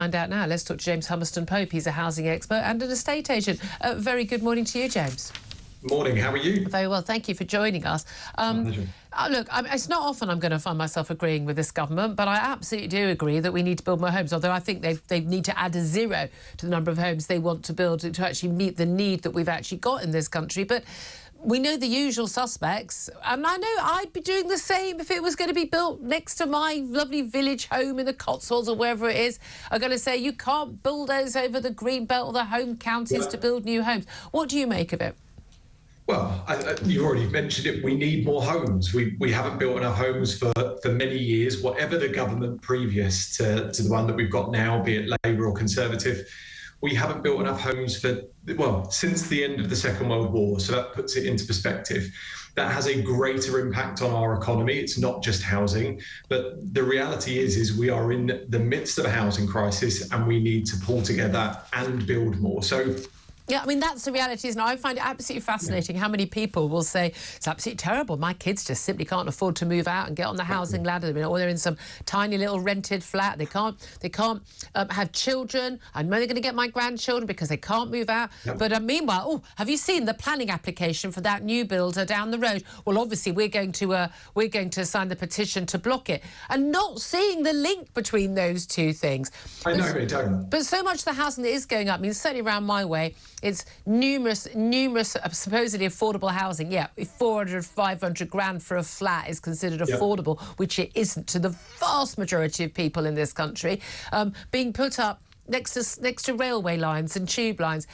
Find out now. Let's talk to James Hummerstone-Pope. He's a housing expert and an estate agent. Very good morning to you, James. Morning, how are you? Very well, thank you for joining us. Look, it's not often I'm going to find myself agreeing with this government, but I absolutely do agree that we need to build more homes, although I think they need to add a zero to the number of homes they want to build to actually meet the need that we've actually got in this country. But we know the usual suspects, and I know I'd be doing the same if it was going to be built next to my lovely village home in the Cotswolds or wherever it is. I'm going to say you can't bulldoze over the green belt or the home counties to build new homes. What do you make of it? Well, you already mentioned it. We need more homes. We haven't built enough homes for many years, whatever the government previous to the one that we've got now, be it Labour or Conservative. We haven't built enough homes since the end of the Second World War. So that puts it into perspective. That has a greater impact on our economy. It's not just housing, but the reality is we are in the midst of a housing crisis and we need to pull together and build more. So yeah, I mean, that's the reality, isn't it? I find it absolutely fascinating how many people will say, it's absolutely terrible. My kids just simply can't afford to move out and get on the housing ladder, or they're in some tiny little rented flat. They can't have children. I know they're going to get my grandchildren because they can't move out. Yep. But meanwhile, have you seen the planning application for that new builder down the road? Well, obviously, we're going to sign the petition to block it, and not seeing the link between those two things. I know they don't. But so much of the housing that is going up, I mean, certainly around my way, it's numerous supposedly affordable housing. Yeah, 400, 500 grand for a flat is considered affordable, which it isn't to the vast majority of people in this country. Being put up next to railway lines and tube lines.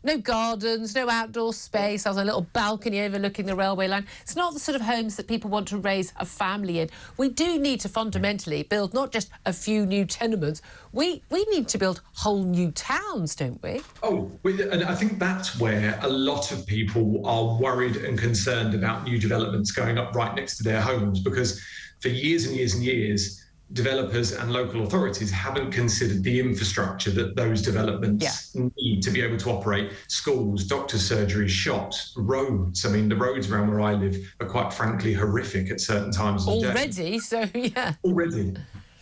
No gardens, no outdoor space. There's a little balcony overlooking the railway line. It's not the sort of homes that people want to raise a family in. We do need to fundamentally build not just a few new tenements. We need to build whole new towns, don't we? And I think that's where a lot of people are worried and concerned about new developments going up right next to their homes, because for years and years and years, developers and local authorities haven't considered the infrastructure that those developments need to be able to operate. Schools, doctors' surgeries, shops, roads. I mean, the roads around where I live are quite frankly horrific at certain times of the day. Already, so yeah. Already.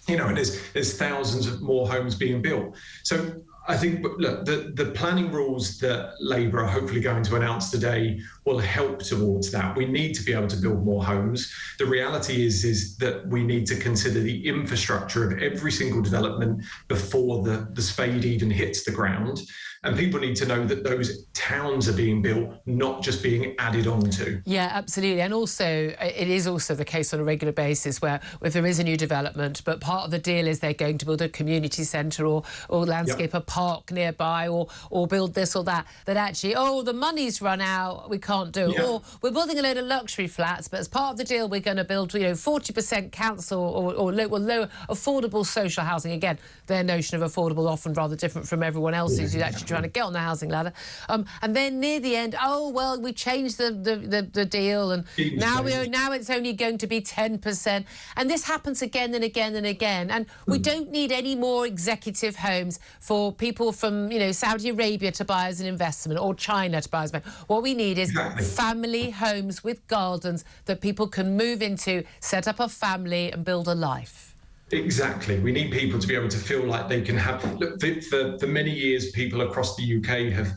You know, and there's thousands of more homes being built. So I think, look, the planning rules that Labour are hopefully going to announce today will help towards that. We need to be able to build more homes. The reality is that we need to consider the infrastructure of every single development before the spade even hits the ground. And people need to know that those towns are being built, not just being added onto. Yeah, absolutely. And also, it is also the case on a regular basis where if there is a new development, but part of the deal is they're going to build a community centre or landscape a park nearby or build this or that actually, the money's run out, we can't do. Or we're building a load of luxury flats, but as part of the deal, we're going to build, 40% council or low affordable social housing. Again, their notion of affordable often rather different from everyone else's who's actually trying to get on the housing ladder. And then near the end, we changed the deal, and now it's only going to be 10%. And this happens again and again and again. And we don't need any more executive homes for people from, Saudi Arabia to buy as an investment or China to buy as an investment. What we need is family homes with gardens that people can move into, set up a family and build a life. Exactly. We need people to be able to feel like they can have... Look, for many years, people across the UK have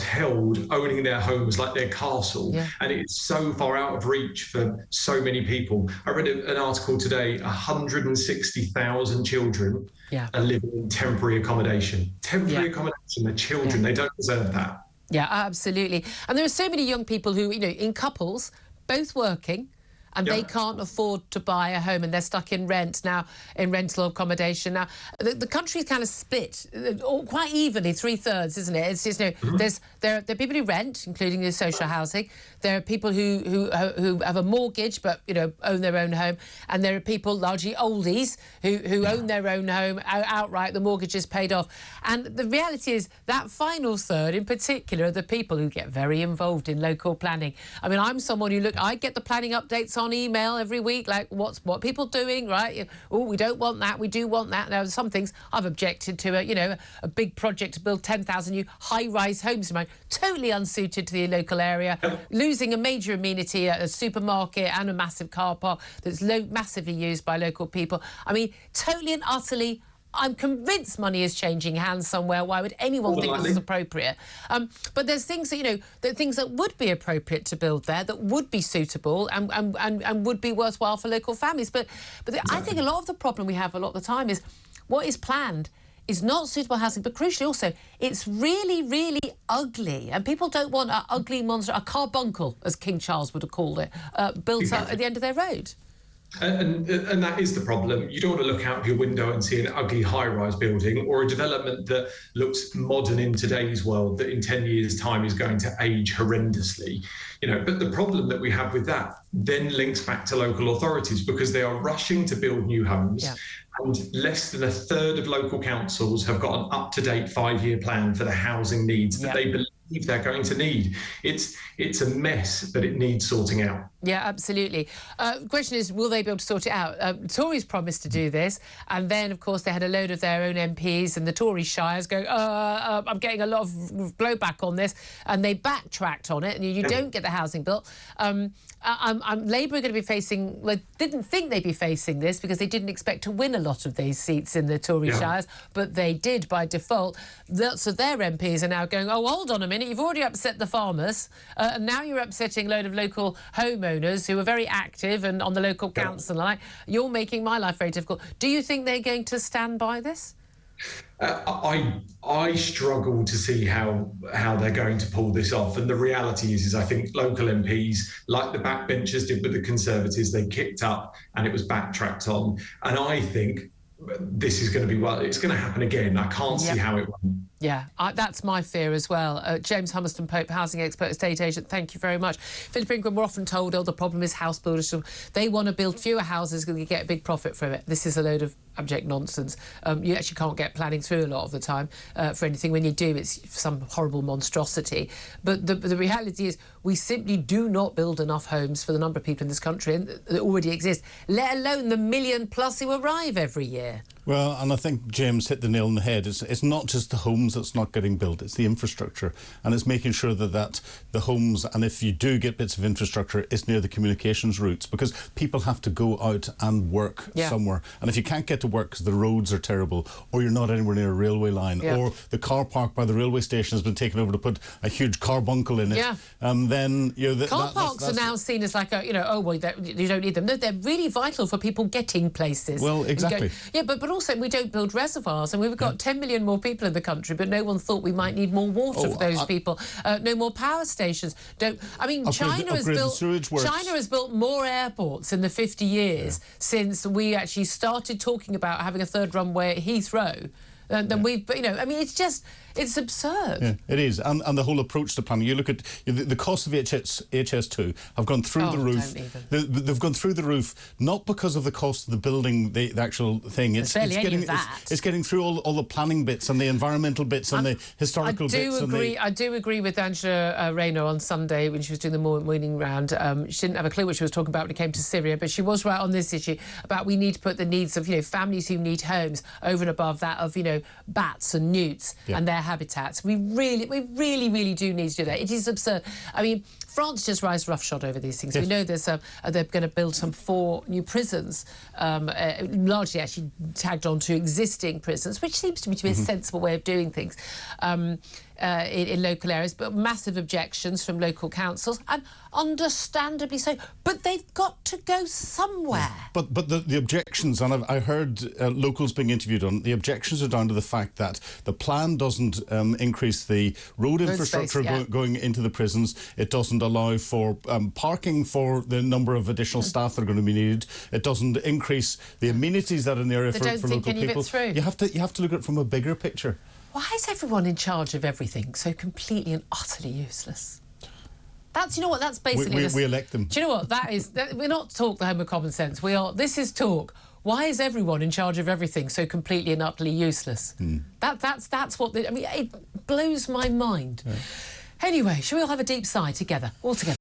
held owning their homes like their castle. Yeah. And it's so far out of reach for so many people. I read an article today, 160,000 children are living in temporary accommodation. Temporary accommodation, they're children. They don't deserve that. Yeah, absolutely. And there are so many young people who, in couples, both working, and they can't afford to buy a home and they're stuck in rental accommodation. Now, the country's kind of split quite evenly, 3/3, isn't it? It's just, there are people who rent, including the social housing. There are people who have a mortgage but, own their own home. And there are people, largely oldies, who own their own home outright, the mortgage is paid off. And the reality is that final third in particular are the people who get very involved in local planning. I mean, I'm someone I get the planning updates on email every week, like what people doing, right? We don't want that, we do want that. Now, some things I've objected to, a big project to build 10,000 new high-rise homes, totally unsuited to the local area, losing a major amenity, a supermarket and a massive car park that's massively used by local people. I mean, totally and utterly I'm convinced money is changing hands somewhere. Why would anyone think this is appropriate? But there's things that, you know, things that would be appropriate to build there, that would be suitable and would be worthwhile for local families. But I think a lot of the problem we have a lot of the time is what is planned is not suitable housing, but crucially also, it's really, really ugly. And people don't want an ugly monster, a carbuncle, as King Charles would have called it, built up at the end of their road. And that is the problem. You don't want to look out of your window and see an ugly high-rise building or a development that looks modern in today's world that in 10 years' time is going to age horrendously. You know, but the problem that we have with that then links back to local authorities because they are rushing to build new homes. Yeah. And less than a third of local councils have got an up-to-date 5-year plan for the housing needs that they believe they're going to need. It's a mess, but it needs sorting out. Yeah, absolutely. The question is, will they be able to sort it out? Tories promised to do this, and then, of course, they had a load of their own MPs and the Tory shires going, I'm getting a lot of blowback on this, and they backtracked on it, and you don't get the housing built. Labour are going to be facing, well, didn't think they'd be facing this because they didn't expect to win a lot of these seats in the Tory shires, but they did by default. Lots of their MPs are now going, oh, hold on a minute, you've already upset the farmers, and now you're upsetting a load of local homeowners who are very active and on the local council. Like, you're making my life very difficult. Do you think they're going to stand by this? I struggle to see how they're going to pull this off. And the reality is I think local MPs, like the backbenchers did with the Conservatives, they kicked up and it was backtracked on. And I think this is going to be, well, it's going to happen again. I can't see how it won't. Yeah, that's my fear as well. James Hummerstone-Pope, housing expert, estate agent, thank you very much. Philip Ingram, we're often told, the problem is house builders. They want to build fewer houses because they get a big profit from it. This is a load of abject nonsense. You actually can't get planning through a lot of the time for anything. When you do, it's some horrible monstrosity. But the reality is we simply do not build enough homes for the number of people in this country that already exist, let alone the 1 million plus who arrive every year. Well, and I think James hit the nail on the head. It's not just the homes that's not getting built, it's the infrastructure. And it's making sure that the homes, and if you do get bits of infrastructure, it's near the communications routes, because people have to go out and work somewhere. And if you can't get to work because the roads are terrible, or you're not anywhere near a railway line, or the car park by the railway station has been taken over to put a huge carbuncle in it, then... car parks are now seen as like a, oh, well, you don't need them. No, they're really vital for people getting places. Well, exactly. But also we don't build reservoirs, and we've got 10 million more people in the country, but no one thought we might need more water for those people. No more power stations. China has built more airports in the 50 years since we actually started talking about having a third runway at Heathrow. Then we've, it's absurd. Yeah, it is. And the whole approach to planning. You look at the cost of HS2 have gone through the roof. They've gone through the roof, not because of the cost of the building, the actual thing. It's getting through all the planning bits and the environmental bits and the historical bits. I do agree with Angela Rayner on Sunday when she was doing the morning round. She didn't have a clue what she was talking about when it came to Syria, but she was right on this issue about we need to put the needs of families who need homes over and above that of bats and newts and their habitats. We really do need to do that. It is absurd. I mean, France just rides roughshod over these things. We know there's they're going to build some 4 new prisons, largely actually tagged on to existing prisons, which seems to me to be a sensible way of doing things in local areas, but massive objections from local councils, and understandably so. But they've got to go somewhere. But the objections, and I heard locals being interviewed on, the objections are down to the fact that the plan doesn't increase the road infrastructure going into the prisons. It doesn't allow for parking for the number of additional staff that are going to be needed. It doesn't increase the amenities that are in the area for local people. You have to look at it from a bigger picture. Why is everyone in charge of everything so completely and utterly useless? That's, that's basically... We elect them. Do you know what? We're not talk the home of common sense. This is talk. Why is everyone in charge of everything so completely and utterly useless? That's what... it blows my mind. Yeah. Anyway, shall we all have a deep sigh together, all together?